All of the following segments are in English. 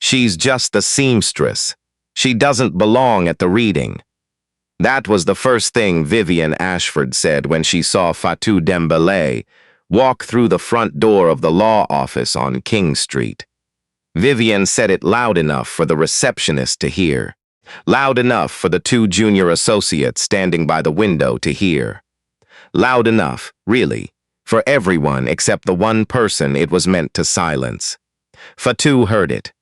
She's just the seamstress. She doesn't belong at the reading. That was the first thing Vivian Ashford said when she saw Fatou Dembélé walk through the front door of the law office on King Street. Vivian said it loud enough for the receptionist to hear, loud enough for the two junior associates standing by the window to hear. Loud enough, really, for everyone except the one person it was meant to silence. Fatou heard it.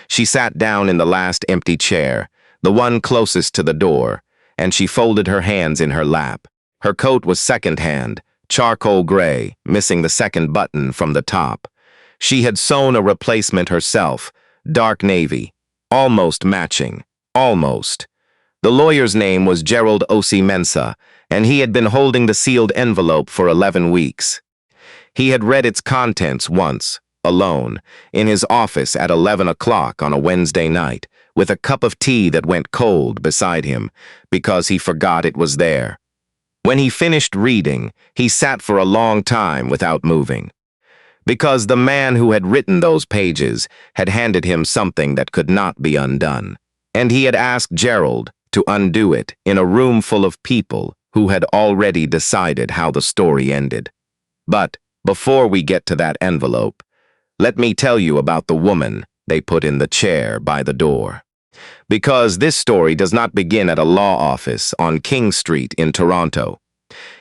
She sat down in the last empty chair, the one closest to the door, and she folded her hands in her lap. Her coat was second-hand, charcoal gray, missing the second button from the top. She had sewn a replacement herself, dark navy, almost matching, almost. The lawyer's name was Gerald Osi-Mensah, and he had been holding the sealed envelope for 11 weeks. He had read its contents once, alone, in his office at 11 o'clock on a Wednesday night, with a cup of tea that went cold beside him, because he forgot it was there. When he finished reading, he sat for a long time without moving, because the man who had written those pages had handed him something that could not be undone, and he had asked Gerald to undo it in a room full of people who had already decided how the story ended. But before we get to that envelope, let me tell you about the woman they put in the chair by the door. Because this story does not begin at a law office on King Street in Toronto.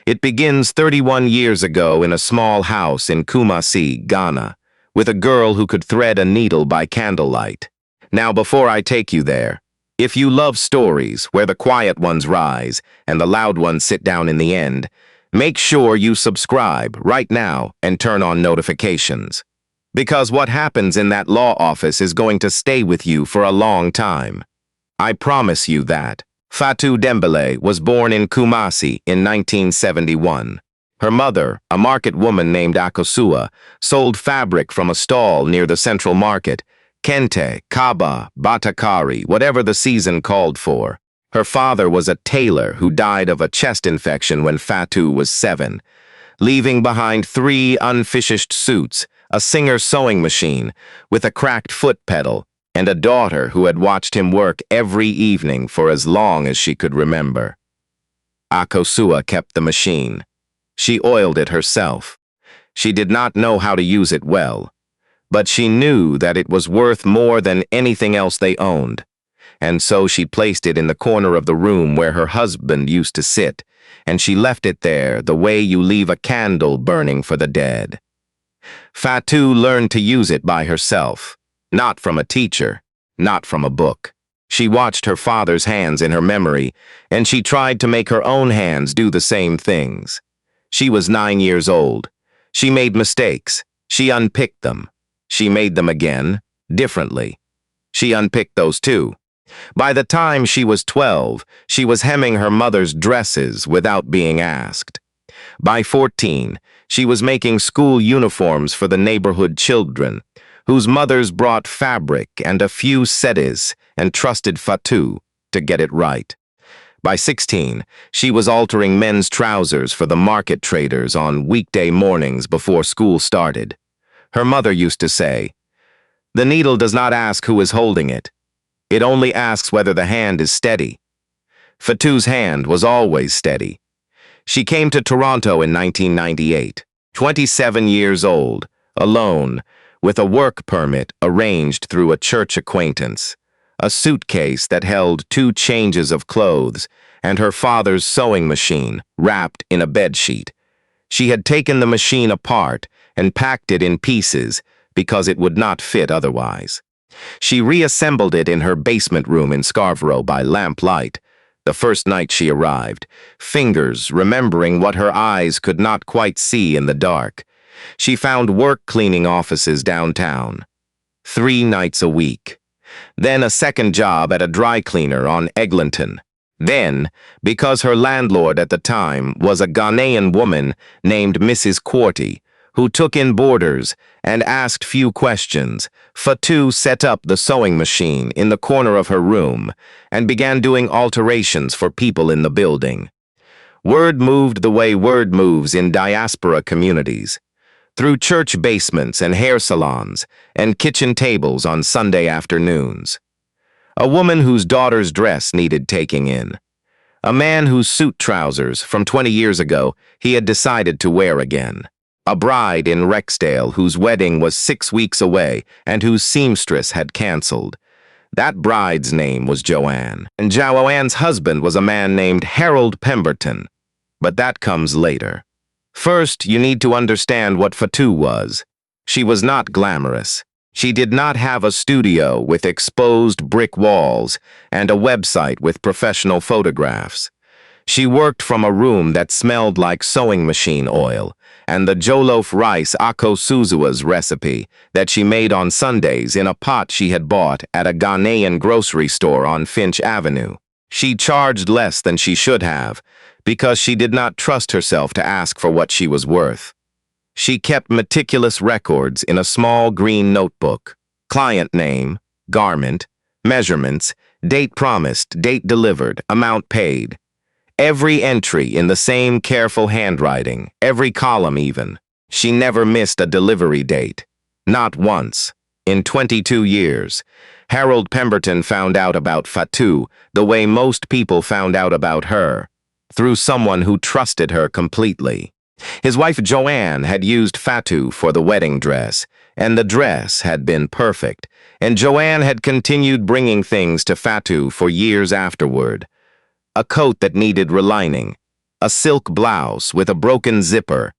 It begins 31 years ago in a small house in Kumasi, Ghana, with a girl who could thread a needle by candlelight. Now, before I take you there, if you love stories where the quiet ones rise and the loud ones sit down in the end, make sure you subscribe right now and turn on notifications. Because what happens in that law office is going to stay with you for a long time. I promise you that. Fatou Dembélé was born in Kumasi in 1971. Her mother, a market woman named Akosua, sold fabric from a stall near the Central Market, kente, kaba, batakari, whatever the season called for. Her father was a tailor who died of a chest infection when Fatou was 7, leaving behind 3 unfinished suits, a Singer sewing machine with a cracked foot pedal, and a daughter who had watched him work every evening for as long as she could remember. Akosua kept the machine. She oiled it herself. She did not know how to use it well, but she knew that it was worth more than anything else they owned, and so she placed it in the corner of the room where her husband used to sit, and she left it there the way you leave a candle burning for the dead. Fatou learned to use it by herself, not from a teacher, not from a book. She watched her father's hands in her memory, and she tried to make her own hands do the same things. She was 9 years old. She made mistakes. She unpicked them. She made them again, differently. She unpicked those too. By the time she was 12, she was hemming her mother's dresses without being asked. By 14, she was making school uniforms for the neighborhood children, whose mothers brought fabric and a few cedis and trusted Fatou to get it right. By 16, she was altering men's trousers for the market traders on weekday mornings before school started. Her mother used to say, "The needle does not ask who is holding it. It only asks whether the hand is steady." Fatou's hand was always steady. She came to Toronto in 1998, 27 years old, alone, with a work permit arranged through a church acquaintance, a suitcase that held 2 changes of clothes, and her father's sewing machine wrapped in a bedsheet. She had taken the machine apart and packed it in pieces because it would not fit otherwise. She reassembled it in her basement room in Scarborough by lamplight, the first night she arrived, fingers remembering what her eyes could not quite see in the dark. She found work cleaning offices downtown, 3 nights a week. Then a second job at a dry cleaner on Eglinton. Then, because her landlord at the time was a Ghanaian woman named Mrs. Quarty, who took in boarders and asked few questions, Fatou set up the sewing machine in the corner of her room and began doing alterations for people in the building. Word moved the way word moves in diaspora communities. through church basements and hair salons and kitchen tables on Sunday afternoons. A woman whose daughter's dress needed taking in. A man whose suit trousers from 20 years ago he had decided to wear again. A bride in Rexdale whose wedding was 6 weeks away and whose seamstress had canceled. That bride's name was Joanne, and Joanne's husband was a man named Harold Pemberton. But that comes later. First, you need to understand what Fatou was. She was not glamorous. She did not have a studio with exposed brick walls and a website with professional photographs. She worked from a room that smelled like sewing machine oil and the jollof rice Ako Suzua's recipe that she made on Sundays in a pot she had bought at a Ghanaian grocery store on Finch Avenue. She charged less than she should have because she did not trust herself to ask for what she was worth. She kept meticulous records in a small green notebook. Client name, garment, measurements, date promised, date delivered, amount paid. Every entry in the same careful handwriting, every column even. She never missed a delivery date. Not once. In 22 years, Harold Pemberton found out about Fatou the way most people found out about her, through someone who trusted her completely. His wife Joanne had used Fatou for the wedding dress, and the dress had been perfect, and Joanne had continued bringing things to Fatou for years afterward. A coat that needed relining, a silk blouse with a broken zipper,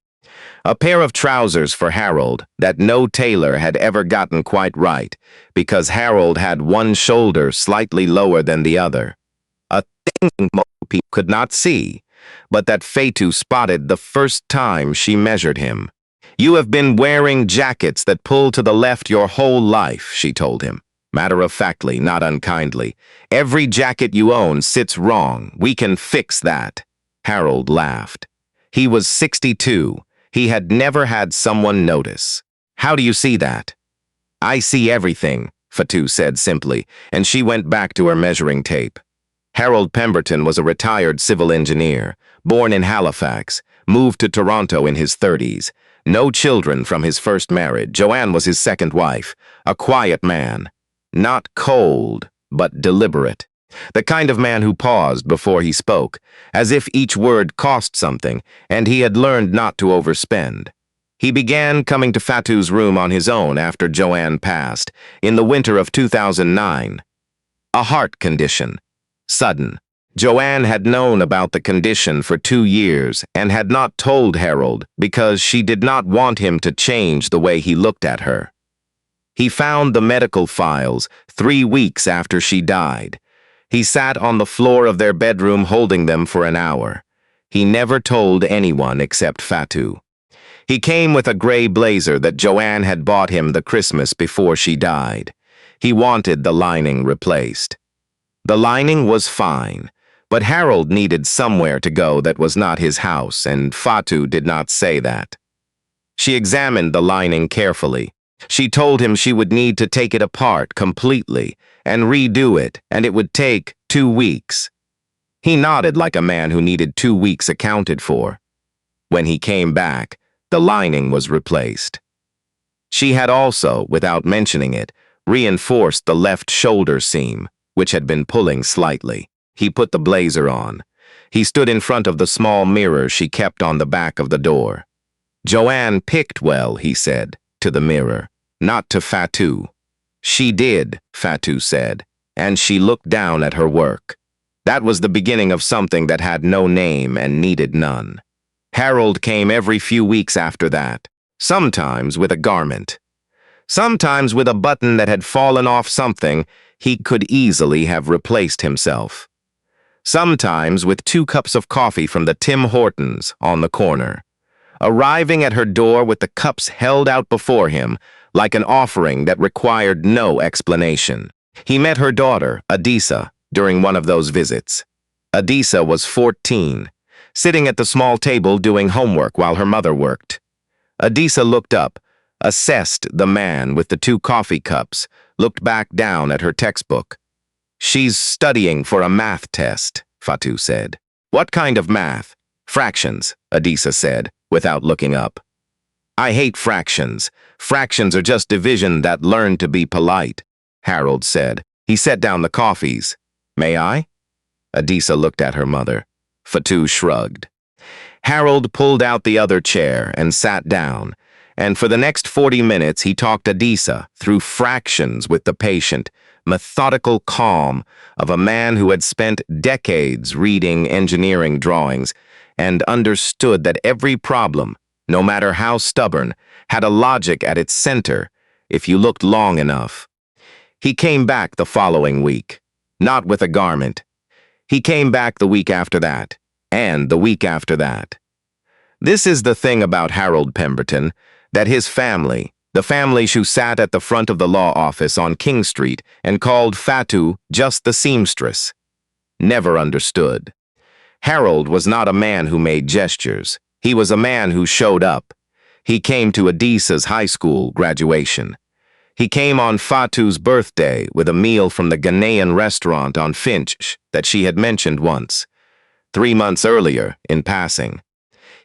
a pair of trousers for Harold that no tailor had ever gotten quite right because Harold had one shoulder slightly lower than the other. A thing most people could not see, but that Fatou spotted the first time she measured him. "You have been wearing jackets that pull to the left your whole life," she told him. Matter-of-factly, not unkindly. "Every jacket you own sits wrong. We can fix that." Harold laughed. He was 62. He had never had someone notice. "How do you see that?" "I see everything," Fatou said simply, and she went back to her measuring tape. Harold Pemberton was a retired civil engineer, born in Halifax, moved to Toronto in his 30s. No children from his first marriage. Joanne was his second wife. A quiet man. Not cold, but deliberate. The kind of man who paused before he spoke, as if each word cost something, and he had learned not to overspend. He began coming to Fatou's room on his own after Joanne passed, in the winter of 2009. A heart condition. Sudden. Joanne had known about the condition for 2 years and had not told Harold because she did not want him to change the way he looked at her. He found the medical files 3 weeks after she died. He sat on the floor of their bedroom holding them for an hour. He never told anyone except Fatou. He came with a gray blazer that Joanne had bought him the Christmas before she died. He wanted the lining replaced. The lining was fine, but Harold needed somewhere to go that was not his house, and Fatou did not say that. She examined the lining carefully. She told him she would need to take it apart completely and redo it, and it would take 2 weeks. He nodded like a man who needed 2 weeks accounted for. When he came back, the lining was replaced. She had also, without mentioning it, reinforced the left shoulder seam, which had been pulling slightly. He put the blazer on. He stood in front of the small mirror she kept on the back of the door. "Joanne picked well," he said, to the mirror, not to Fatou. "She did," Fatou said, and she looked down at her work. That was the beginning of something that had no name and needed none. Harold came every few weeks after that, sometimes with a garment, sometimes with a button that had fallen off something he could easily have replaced himself, sometimes with 2 cups of coffee from the Tim Hortons on the corner, arriving at her door with the cups held out before him like an offering that required no explanation. He met her daughter, Adisa, during one of those visits. Adisa was 14, sitting at the small table doing homework while her mother worked. Adisa looked up, assessed the man with the 2 coffee cups, looked back down at her textbook. "She's studying for a math test," Fatou said. "What kind of math?" "Fractions," Adisa said, without looking up. I hate fractions. Fractions are just division that learned to be polite, Harold said. He set down the coffees. May I? Adisa looked at her mother. Fatou shrugged. Harold pulled out the other chair and sat down, and for the next 40 minutes he talked Adisa through fractions with the patient, methodical calm of a man who had spent decades reading engineering drawings and understood that every problem, no matter how stubborn, had a logic at its center if you looked long enough. He came back the following week, not with a garment. He came back the week after that, and the week after that. This is the thing about Harold Pemberton, that his family, the families who sat at the front of the law office on King Street and called Fatou just the Seamstress, never understood. Harold was not a man who made gestures. He was a man who showed up. He came to Adisa's high school graduation. He came on Fatou's birthday with a meal from the Ghanaian restaurant on Finch that she had mentioned once, 3 months earlier, in passing.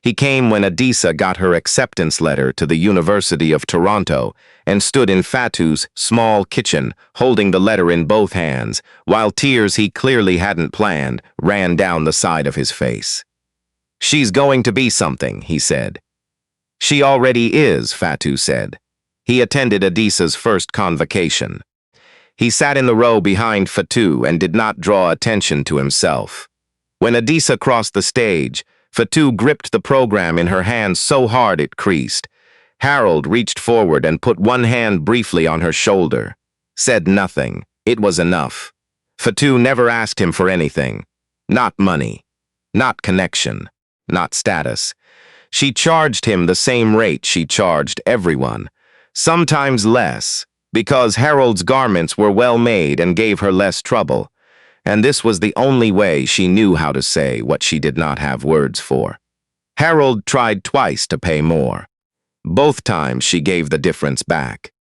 He came when Adisa got her acceptance letter to the University of Toronto and stood in Fatou's small kitchen, holding the letter in both hands, while tears he clearly hadn't planned ran down the side of his face. She's going to be something, he said. She already is, Fatou said. He attended Adisa's first convocation. He sat in the row behind Fatou and did not draw attention to himself. When Adisa crossed the stage, Fatou gripped the program in her hand so hard it creased. Harold reached forward and put one hand briefly on her shoulder. Said nothing. It was enough. Fatou never asked him for anything. Not money. Not connection. Not status. She charged him the same rate she charged everyone. Sometimes less, because Harold's garments were well made and gave her less trouble. And this was the only way she knew how to say what she did not have words for. Harold tried twice to pay more. Both times she gave the difference back.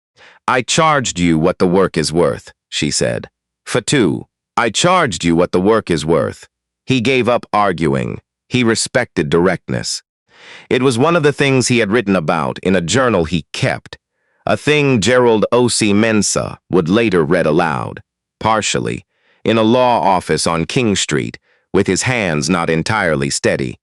I charged you what the work is worth, she said. Fatou, I charged you what the work is worth. He gave up arguing. He respected directness. It was one of the things he had written about in a journal he kept, a thing Gerald O.C. Mensah would later read aloud, partially, in a law office on King Street, with his hands not entirely steady.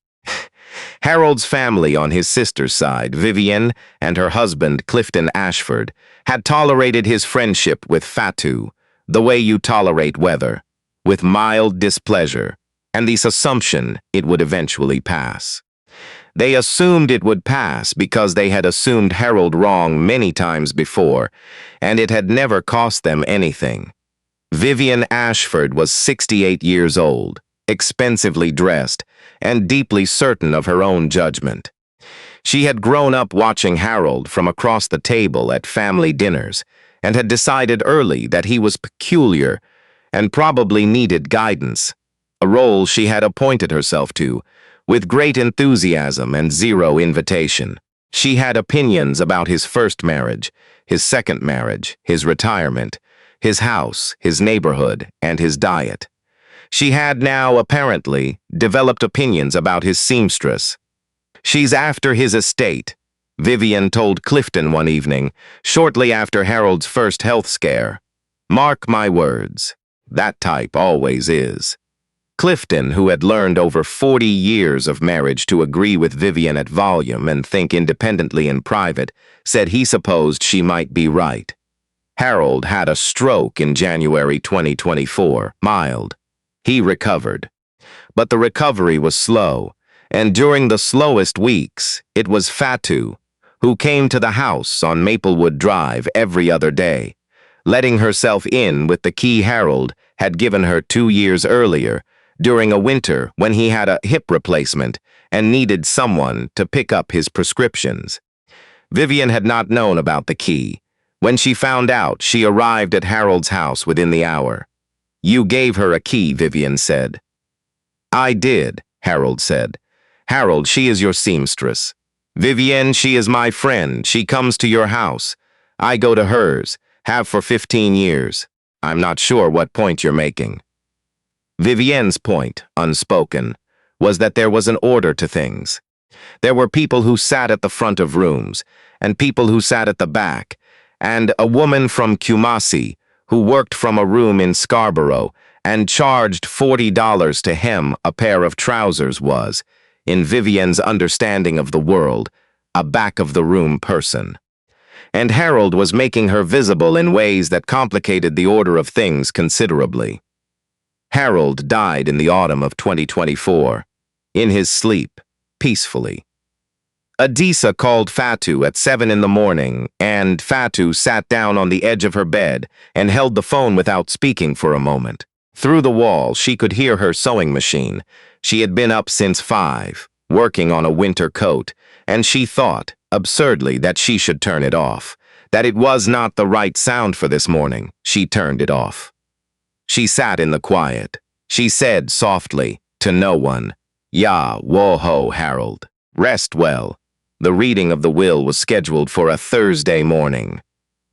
Harold's family on his sister's side, Vivian, and her husband, Clifton Ashford, had tolerated his friendship with Fatou, the way you tolerate weather, with mild displeasure, and this assumption it would eventually pass. They assumed it would pass because they had assumed Harold wrong many times before, and it had never cost them anything. Vivian Ashford was 68 years old, expensively dressed, and deeply certain of her own judgment. She had grown up watching Harold from across the table at family dinners, and had decided early that he was peculiar and probably needed guidance, a role she had appointed herself to, with great enthusiasm and zero invitation. She had opinions about his first marriage, his second marriage, his retirement, his house, his neighborhood, and his diet. She had now, apparently, developed opinions about his seamstress. She's after his estate, Vivian told Clifton one evening, shortly after Harold's first health scare. Mark my words, that type always is. Clifton, who had learned over 40 years of marriage to agree with Vivian at volume and think independently in private, said he supposed she might be right. Harold had a stroke in January 2024, mild. He recovered. But the recovery was slow, and during the slowest weeks, it was Fatou, who came to the house on Maplewood Drive every other day, letting herself in with the key Harold had given her 2 years earlier, during a winter when he had a hip replacement and needed someone to pick up his prescriptions. Vivian had not known about the key. When she found out, she arrived at Harold's house within the hour. You gave her a key, Vivian said. I did, Harold said. Harold, she is your seamstress. Vivian, she is my friend. She comes to your house. I go to hers, have for 15 years. I'm not sure what point you're making. Vivienne's point, unspoken, was that there was an order to things. There were people who sat at the front of rooms, and people who sat at the back, and a woman from Kumasi who worked from a room in Scarborough and charged $40 to hem a pair of trousers was, in Vivian's understanding of the world, a back-of-the-room person. And Harold was making her visible in ways that complicated the order of things considerably. Harold died in the autumn of 2024, in his sleep, peacefully. Adisa called Fatou at 7 in the morning, and Fatou sat down on the edge of her bed and held the phone without speaking for a moment. Through the wall, she could hear her sewing machine. She had been up since 5, working on a winter coat, and she thought, absurdly, that she should turn it off, that it was not the right sound for this morning. She turned it off. She sat in the quiet. She said softly, to no one, "Ya, wo-ho, Harold. Rest well." The reading of the will was scheduled for a Thursday morning.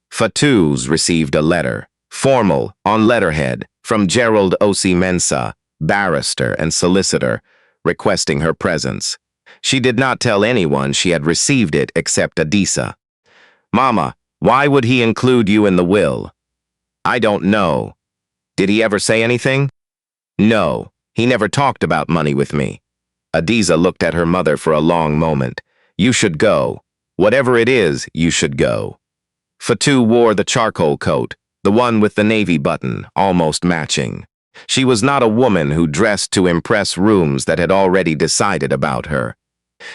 Fatou's received a letter, formal, on letterhead, from Gerald Osi Mensah, barrister and solicitor, requesting her presence. She did not tell anyone she had received it except Adisa. "Mama, why would he include you in the will?" "I don't know." "Did he ever say anything?" "No, he never talked about money with me." Adisa looked at her mother for a long moment. "You should go. Whatever it is, you should go." Fatou wore the charcoal coat, the one with the navy button, almost matching. She was not a woman who dressed to impress rooms that had already decided about her.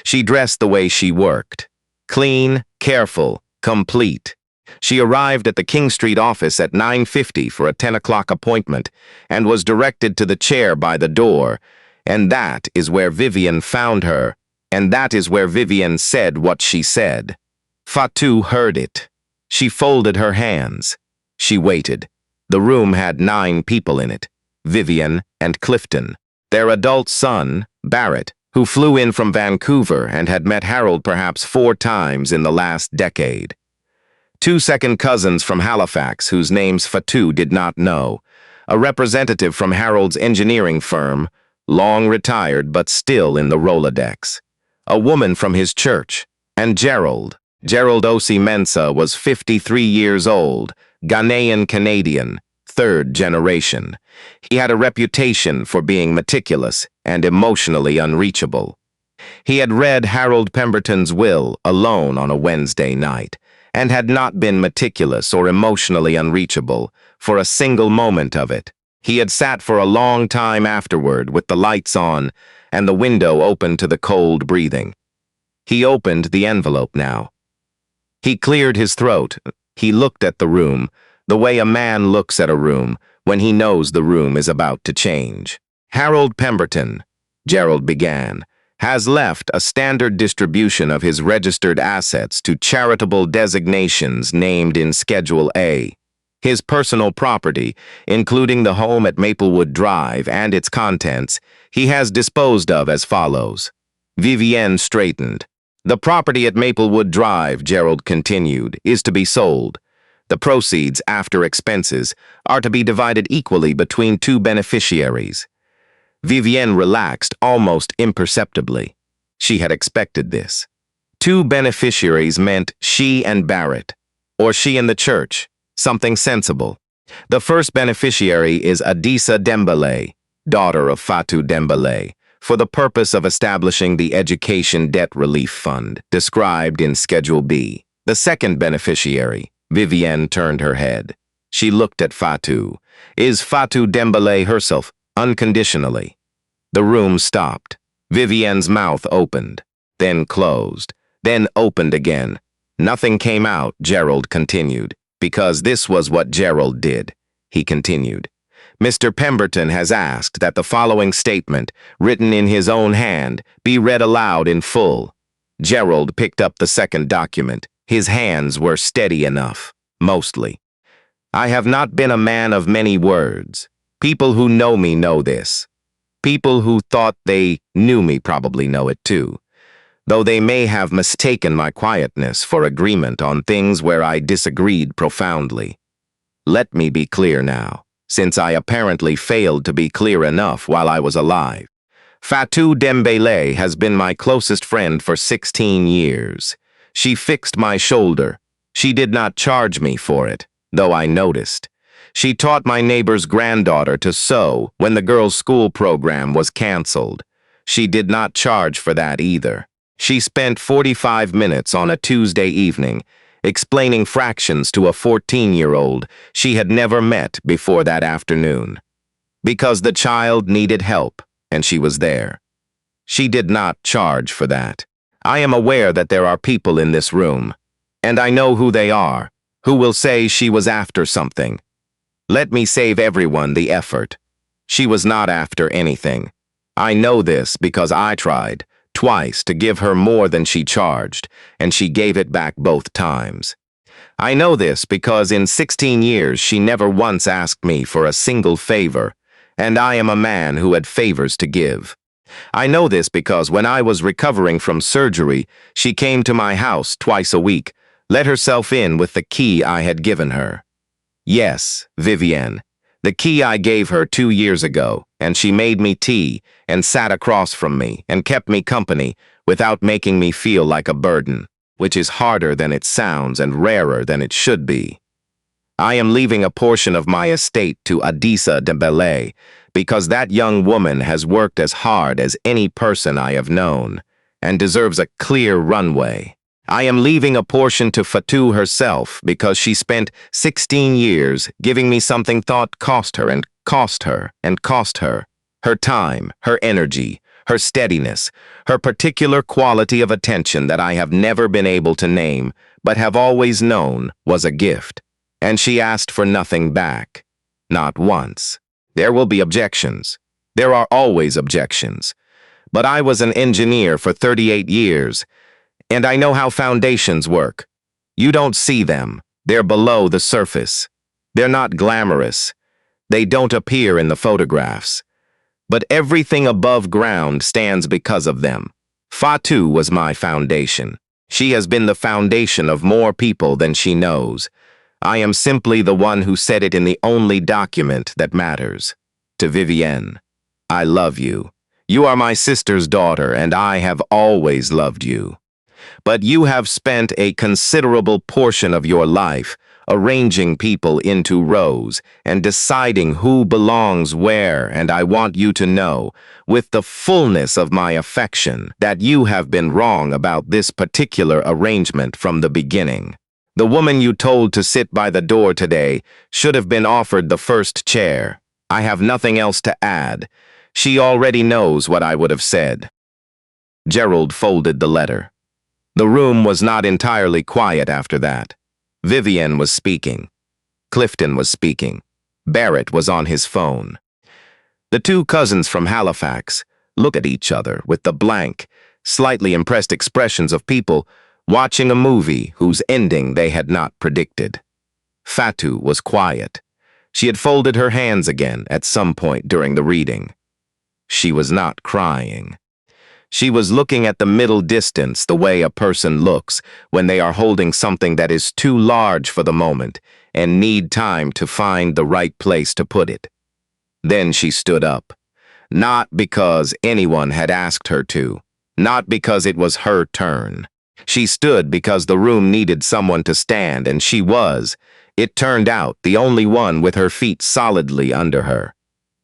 She dressed the way she worked. Clean, careful, complete. She arrived at the King Street office at 9:50 for a 10 o'clock appointment and was directed to the chair by the door, and that is where Vivian found her, and that is where Vivian said what she said. Fatou heard it. She folded her hands. She waited. The room had 9 people in it, Vivian and Clifton, their adult son, Barrett, who flew in from Vancouver and had met Harold perhaps 4 times in the last decade. 2 second cousins from Halifax whose names Fatou did not know, a representative from Harold's engineering firm, long retired but still in the Rolodex, a woman from his church, and Gerald Osi Mensah was 53 years old, Ghanaian-Canadian, 3rd generation. He had a reputation for being meticulous and emotionally unreachable. He had read Harold Pemberton's will alone on a Wednesday night, and had not been meticulous or emotionally unreachable for a single moment of it. He had sat for a long time afterward with the lights on and the window open to the cold breathing. He opened the envelope now. He cleared his throat. He looked at the room, the way a man looks at a room when he knows the room is about to change. "Harold Pemberton," Gerald began, "has left a standard distribution of his registered assets to charitable designations named in Schedule A. His personal property, including the home at Maplewood Drive and its contents, he has disposed of as follows." Vivienne straightened. "The property at Maplewood Drive," Gerald continued, "is to be sold. The proceeds, after expenses, are to be divided equally between 2 beneficiaries." Vivienne relaxed almost imperceptibly. She had expected this. 2 beneficiaries meant she and Barrett, or she and the church, something sensible. The first beneficiary is Adisa Dembélé, daughter of Fatou Dembélé, for the purpose of establishing the Education Debt Relief Fund, described in Schedule B. The second beneficiary, Vivienne turned her head. She looked at Fatou. Is Fatou Dembélé herself, unconditionally. The room stopped. Vivienne's mouth opened, then closed, then opened again. Nothing came out, Gerald continued, because this was what Gerald did. He continued. "Mr. Pemberton has asked that the following statement, written in his own hand, be read aloud in full." Gerald picked up the second document. His hands were steady enough, mostly. "I have not been a man of many words. People who know me know this. People who thought they knew me probably know it too, though they may have mistaken my quietness for agreement on things where I disagreed profoundly. Let me be clear now, since I apparently failed to be clear enough while I was alive. Fatou Dembélé has been my closest friend for 16 years. She fixed my shoulder. She did not charge me for it, though I noticed. She taught my neighbor's granddaughter to sew when the girls' school program was canceled. She did not charge for that either. She spent 45 minutes on a Tuesday evening explaining fractions to a 14-year-old she had never met before that afternoon. Because the child needed help, and she was there. She did not charge for that. I am aware that there are people in this room, and I know who they are, who will say she was after something. Let me save everyone the effort. She was not after anything. I know this because I tried, twice, to give her more than she charged, and she gave it back both times. I know this because in 16 years she never once asked me for a single favor, and I am a man who had favors to give. I know this because when I was recovering from surgery, she came to my house twice a week, let herself in with the key I had given her. Yes, Vivienne, the key I gave her 2 years ago, and she made me tea and sat across from me and kept me company without making me feel like a burden, which is harder than it sounds and rarer than it should be. I am leaving a portion of my estate to Adisa Dembélé because that young woman has worked as hard as any person I have known and deserves a clear runway. I am leaving a portion to Fatou herself because she spent 16 years giving me something thought cost her and cost her and cost her. Her time, her energy, her steadiness, her particular quality of attention that I have never been able to name but have always known was a gift. And she asked for nothing back. Not once. There will be objections. There are always objections. But I was an engineer for 38 years, and I know how foundations work. You don't see them. They're below the surface. They're not glamorous. They don't appear in the photographs. But everything above ground stands because of them. Fatou was my foundation. She has been the foundation of more people than she knows. I am simply the one who said it in the only document that matters. To Vivienne, I love you. You are my sister's daughter, and I have always loved you. But you have spent a considerable portion of your life arranging people into rows and deciding who belongs where, and I want you to know, with the fullness of my affection, that you have been wrong about this particular arrangement from the beginning. The woman you told to sit by the door today should have been offered the first chair. I have nothing else to add. She already knows what I would have said. Gerald folded the letter. The room was not entirely quiet after that. Vivienne was speaking. Clifton was speaking. Barrett was on his phone. The two cousins from Halifax looked at each other with the blank, slightly impressed expressions of people watching a movie whose ending they had not predicted. Fatou was quiet. She had folded her hands again at some point during the reading. She was not crying. She was looking at the middle distance the way a person looks when they are holding something that is too large for the moment and need time to find the right place to put it. Then she stood up. Not because anyone had asked her to. Not because it was her turn. She stood because the room needed someone to stand, and she was, it turned out, the only one with her feet solidly under her.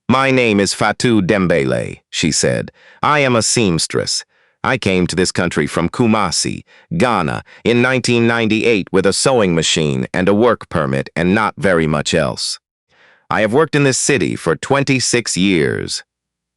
"My name is Fatou Dembélé," she said. "I am a seamstress. I came to this country from Kumasi, Ghana, in 1998 with a sewing machine and a work permit and not very much else. I have worked in this city for 26 years.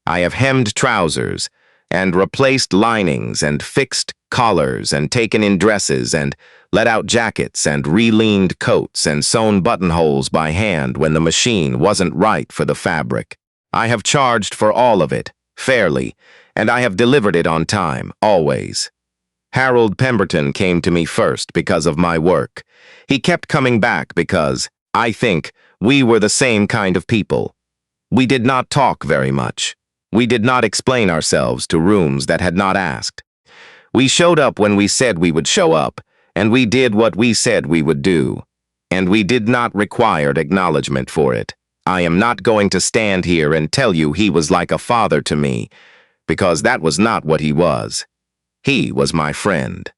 I have hemmed trousers and replaced linings and fixed collars and taken in dresses and let out jackets and re-leaned coats and sewn buttonholes by hand when the machine wasn't right for the fabric. I have charged for all of it, fairly, and I have delivered it on time, always. Harold Pemberton came to me first because of my work. He kept coming back because, I think, we were the same kind of people. We did not talk very much. We did not explain ourselves to rooms that had not asked. We showed up when we said we would show up, and we did what we said we would do. And we did not require acknowledgement for it. I am not going to stand here and tell you he was like a father to me, because that was not what he was. He was my friend.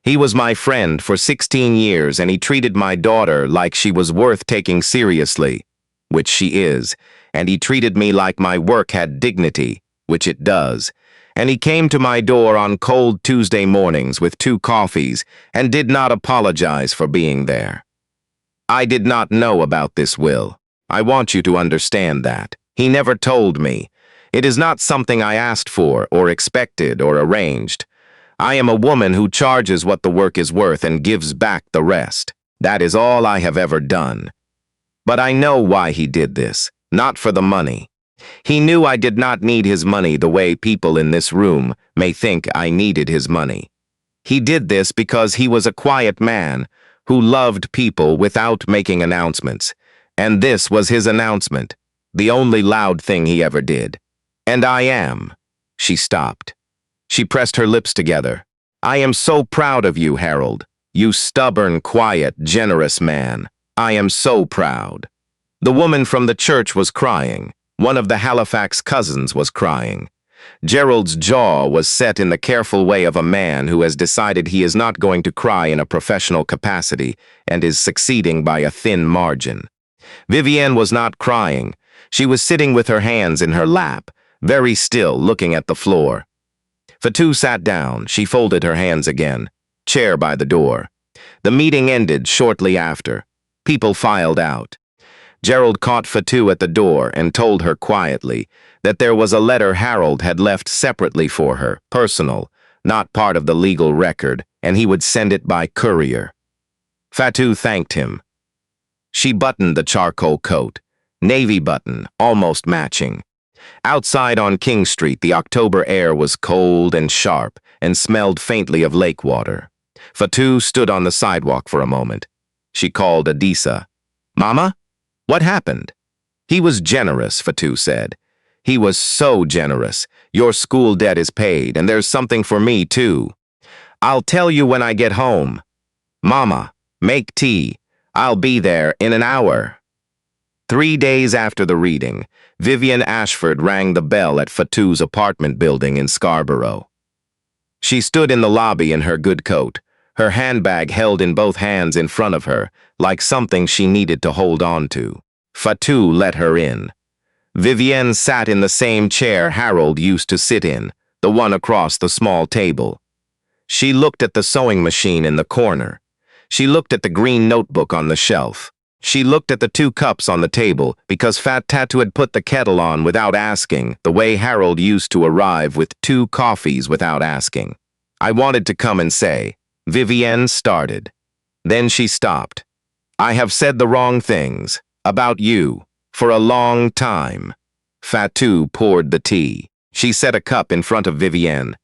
He was my friend for 16 years, and he treated my daughter like she was worth taking seriously, which she is, and he treated me like my work had dignity, which it does, and he came to my door on cold Tuesday mornings with 2 coffees and did not apologize for being there. I did not know about this will. I want you to understand that. He never told me. It is not something I asked for or expected or arranged. I am a woman who charges what the work is worth and gives back the rest. That is all I have ever done. But I know why he did this, not for the money. He knew I did not need his money the way people in this room may think I needed his money. He did this because he was a quiet man who loved people without making announcements, and this was his announcement, the only loud thing he ever did. And I am. She stopped. She pressed her lips together. I am so proud of you, Harold. You stubborn, quiet, generous man. I am so proud. The woman from the church was crying. One of the Halifax cousins was crying. Gerald's jaw was set in the careful way of a man who has decided he is not going to cry in a professional capacity and is succeeding by a thin margin. Vivienne was not crying. She was sitting with her hands in her lap, very still, looking at the floor. Fatou sat down. She folded her hands again. Chair by the door. The meeting ended shortly after. People filed out. Gerald caught Fatou at the door and told her quietly that there was a letter Harold had left separately for her, personal, not part of the legal record, and he would send it by courier. Fatou thanked him. She buttoned the charcoal coat, navy button, almost matching. Outside on King Street, the October air was cold and sharp and smelled faintly of lake water. Fatou stood on the sidewalk for a moment. She called Adisa. Mama? What happened? He was generous, Fatou said. He was so generous. Your school debt is paid, and there's something for me, too. I'll tell you when I get home. Mama, make tea. I'll be there in an hour. 3 days after the reading, Vivienne Ashford rang the bell at Fatou's apartment building in Scarborough. She stood in the lobby in her good coat, her handbag held in both hands in front of her, like something she needed to hold on to. Fatou let her in. Vivienne sat in the same chair Harold used to sit in, the one across the small table. She looked at the sewing machine in the corner. She looked at the green notebook on the shelf. She looked at the 2 cups on the table because Fatou had put the kettle on without asking, the way Harold used to arrive with 2 coffees without asking. I wanted to come and say, Vivienne started. Then she stopped. I have said the wrong things, about you, for a long time. Fatou poured the tea. She set a cup in front of Vivienne.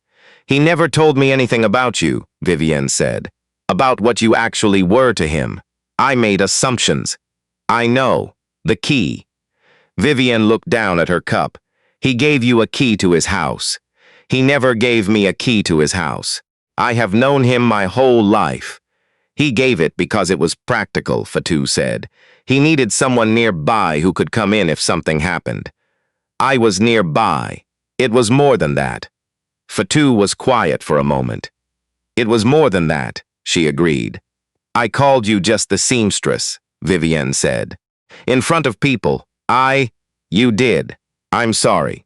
He never told me anything about you, Vivienne said. About what you actually were to him. I made assumptions. I know. The key. Vivienne looked down at her cup. He gave you a key to his house. He never gave me a key to his house. I have known him my whole life. He gave it because it was practical, Fatou said. He needed someone nearby who could come in if something happened. I was nearby. It was more than that. Fatou was quiet for a moment. It was more than that, she agreed. I called you just the seamstress, Vivienne said. In front of people. You did. I'm sorry.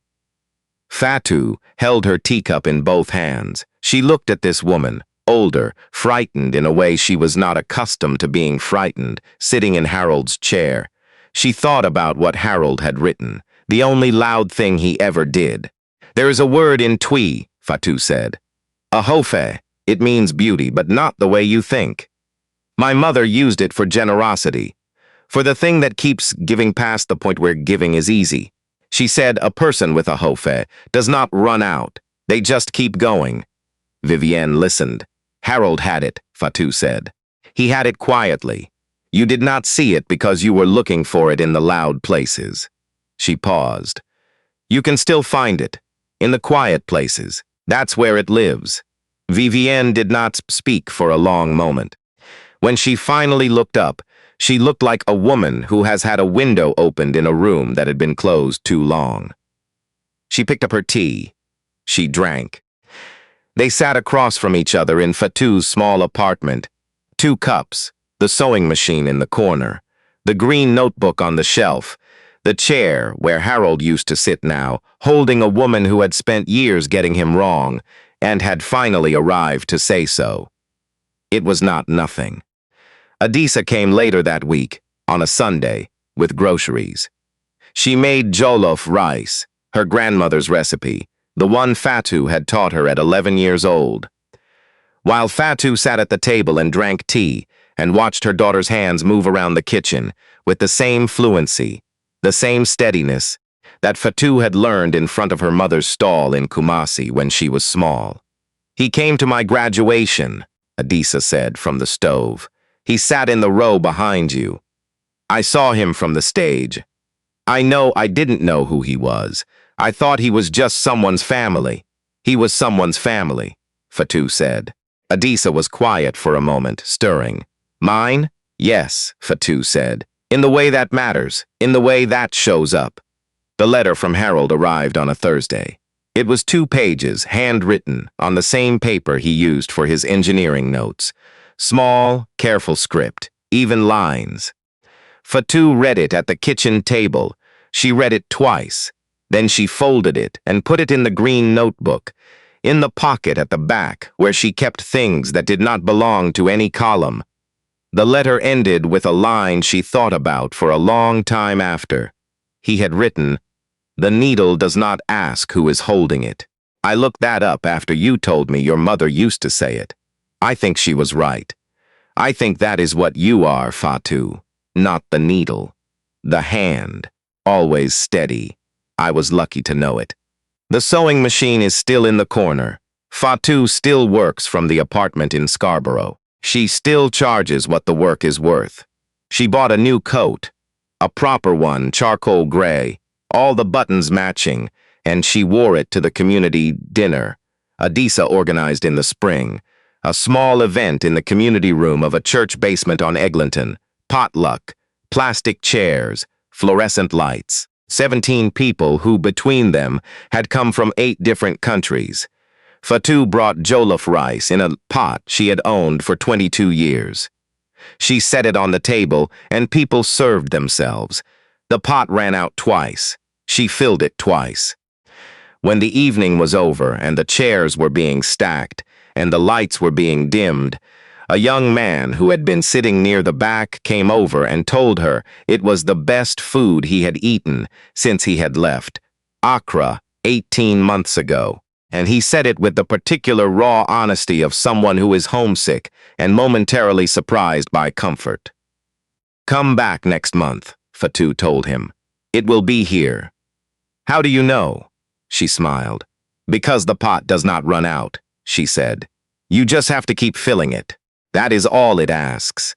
Fatou held her teacup in both hands. She looked at this woman, older, frightened in a way she was not accustomed to being frightened, sitting in Harold's chair. She thought about what Harold had written, the only loud thing he ever did. There is a word in Twi, Fatou said. Ahofe. It means beauty, but not the way you think. My mother used it for generosity, for the thing that keeps giving past the point where giving is easy. She said a person with a hofe does not run out. They just keep going. Vivienne listened. Harold had it, Fatou said. He had it quietly. You did not see it because you were looking for it in the loud places. She paused. You can still find it, in the quiet places. That's where it lives. Vivienne did not speak for a long moment. When she finally looked up, she looked like a woman who has had a window opened in a room that had been closed too long. She picked up her tea. She drank. They sat across from each other in Fatou's small apartment. 2 cups, the sewing machine in the corner, the green notebook on the shelf, the chair where Harold used to sit now, holding a woman who had spent years getting him wrong and had finally arrived to say so. It was not nothing. Adisa came later that week, on a Sunday, with groceries. She made jollof rice, her grandmother's recipe, the one Fatou had taught her at 11 years old. While Fatou sat at the table and drank tea and watched her daughter's hands move around the kitchen with the same fluency, the same steadiness that Fatou had learned in front of her mother's stall in Kumasi when she was small. "He came to my graduation," Adisa said from the stove. "He sat in the row behind you. I saw him from the stage. I didn't know who he was. I thought he was just someone's family." "He was someone's family," Fatou said. Adisa was quiet for a moment, stirring. "Mine? Yes," Fatou said. "In the way that matters, in the way that shows up." The letter from Harold arrived on a Thursday. It was 2 pages, handwritten, on the same paper he used for his engineering notes. Small, careful script, even lines. Fatou read it at the kitchen table. She read it twice. Then she folded it and put it in the green notebook, in the pocket at the back where she kept things that did not belong to any column. The letter ended with a line she thought about for a long time after. He had written, "The needle does not ask who is holding it. I looked that up after you told me your mother used to say it. I think she was right. I think that is what you are, Fatou. Not the needle. The hand. Always steady. I was lucky to know it." The sewing machine is still in the corner. Fatou still works from the apartment in Scarborough. She still charges what the work is worth. She bought a new coat, a proper one, charcoal gray, all the buttons matching, and she wore it to the community dinner Adisa organized in the spring, a small event in the community room of a church basement on Eglinton, potluck, plastic chairs, fluorescent lights. 17 people who, between them, had come from 8 different countries. Fatou brought jollof rice in a pot she had owned for 22 years. She set it on the table, and people served themselves. The pot ran out twice. She filled it twice. When the evening was over and the chairs were being stacked and the lights were being dimmed, a young man who had been sitting near the back came over and told her it was the best food he had eaten since he had left Accra 18 months ago, and he said it with the particular raw honesty of someone who is homesick and momentarily surprised by comfort. "Come back next month," Fatou told him. "It will be here." "How do you know?" She smiled. "Because the pot does not run out," she said. "You just have to keep filling it. That is all it asks."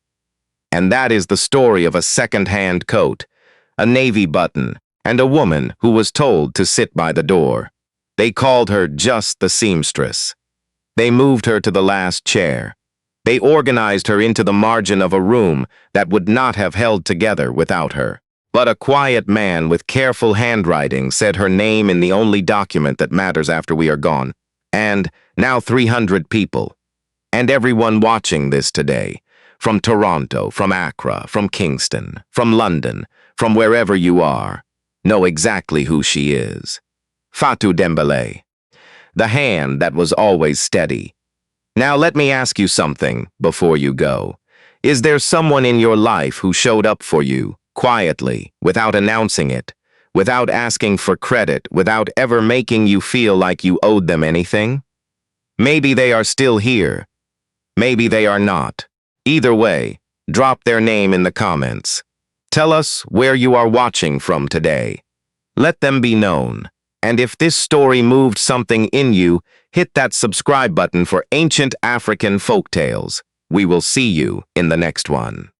And that is the story of a second-hand coat, a navy button, and a woman who was told to sit by the door. They called her just the seamstress. They moved her to the last chair. They organized her into the margin of a room that would not have held together without her. But a quiet man with careful handwriting said her name in the only document that matters after we are gone. And now 300 people. And everyone watching this today, from Toronto, from Accra, from Kingston, from London, from wherever you are, know exactly who she is. Fatou Dembélé, the hand that was always steady. Now let me ask you something before you go. Is there someone in your life who showed up for you, quietly, without announcing it, without asking for credit, without ever making you feel like you owed them anything? Maybe they are still here. Maybe they are not. Either way, drop their name in the comments. Tell us where you are watching from today. Let them be known. And if this story moved something in you, hit that subscribe button for Ancient African Folktales. We will see you in the next one.